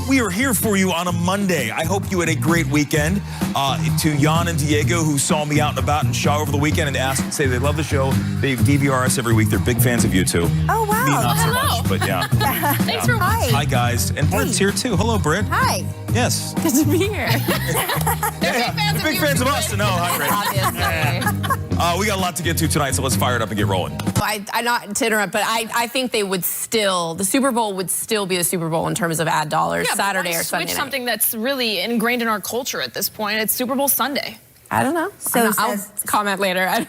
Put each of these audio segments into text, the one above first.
We are here for you on a Monday. I hope you had a great weekend. To Jan and Diego, who saw me out and about in Shaw over the weekend and say they love the show. They DVR us every week. They're big fans of you, too. Oh, wow. Me, not so hello. much, but yeah. Thanks for watching. Hi, guys. And Britt's here, too. Hello, Britt. Hi. Yes. Good to be here. They're big fans of us to know. Hi, Britt. Obviously. We got a lot to get to tonight, so let's fire it up and get rolling. I not to interrupt, but I think they would still, the Super Bowl would still be the Super Bowl in terms of ad dollars, Saturday or Sunday night. Switch something that's really ingrained in our culture at this point. It's Super Bowl Sunday. I don't know. So I'll comment later.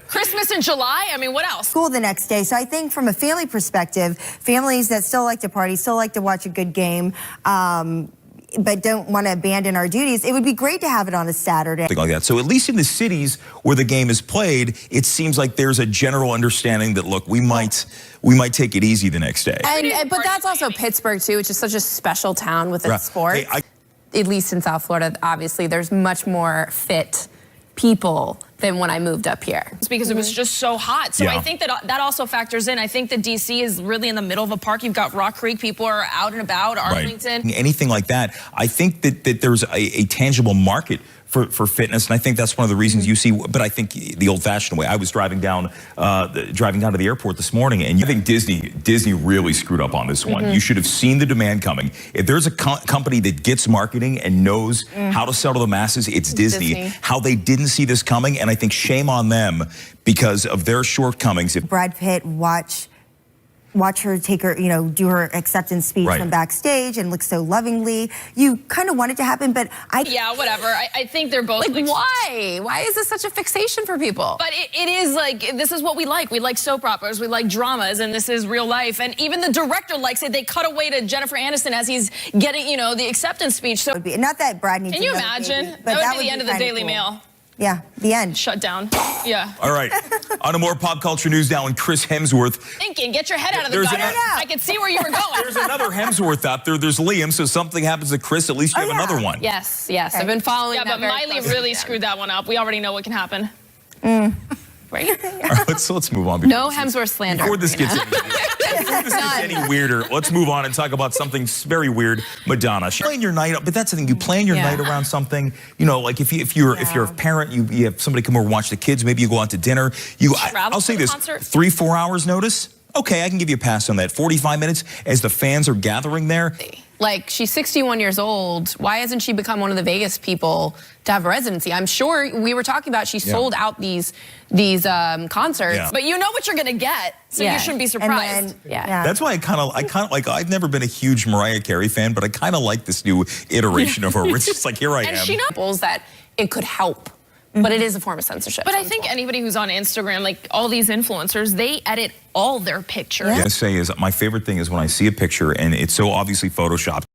Christmas in July? I mean, what else? School the next day. So I think from a family perspective, families that still like to party, still like to watch a good game, but don't want to abandon our duties, it would be great to have it on a Saturday. Something like that. So at least in the cities where the game is played, it seems like there's a general understanding that, look, we might take it easy the next day. But that's also Pittsburgh, too, which is such a special town with its sports. Hey, at least in South Florida, obviously, there's much more fit people than when I moved up here. It's because it was just so hot. So I think that also factors in. I think that DC is really in the middle of a park. You've got Rock Creek. People are out and about, Arlington. Right. Anything like that. I think that there's a tangible market for fitness, and I think that's one of the reasons you see. But I think the old-fashioned way. I was driving down to the airport this morning, and I think Disney really screwed up on this one. You should have seen the demand coming. If there's a company that gets marketing and knows how to sell to the masses, it's Disney. How they didn't see this coming, and I think shame on them because of their shortcomings. Brad Pitt, watch her take her, do her acceptance speech from backstage and look so lovingly. You kind of want it to happen, but yeah, whatever. I think they're both like, why? Why is this such a fixation for people? But it is like, this is what we like. We like soap operas, we like dramas, and this is real life. And even the director likes it. They cut away to Jennifer Aniston as he's getting, the acceptance speech. So not that Brad needs. Can you imagine? That would be the end of the Daily Mail. Yeah, the end. Shut down. Yeah. All right. On to more pop culture news now, and Chris Hemsworth. Thinking, get your head out of the gutter. I can see where you were going. There's another Hemsworth out there. There's Liam, so something happens to Chris, at least you have another one. Yes. I've been following that. Yeah, but Miley really screwed that one up. We already know what can happen. Right? All right, let's move on. No Hemsworth slander. Before this gets any weirder, let's move on and talk about something very weird. Madonna. She plan your night up, but that's the thing. You plan your night around something. Like if you're a parent, you have somebody come over and watch the kids. Maybe you go out to dinner. I'll say this: 3-4 hours notice. Okay, I can give you a pass on that. 45 minutes as the fans are gathering there. Like, she's 61 years old. Why hasn't she become one of the Vegas people to have a residency? I'm sure we were talking about she sold out these concerts. But you know what you're going to get, so you shouldn't be surprised. That's why I kind of like, I've never been a huge Mariah Carey fan, but I kind of like this new iteration of her. It's just like, here I am. And she knows that it could help. But it is a form of censorship. But I think anybody who's on Instagram, like all these influencers, they edit all their pictures. What I say is, my favorite thing is when I see a picture and it's so obviously photoshopped.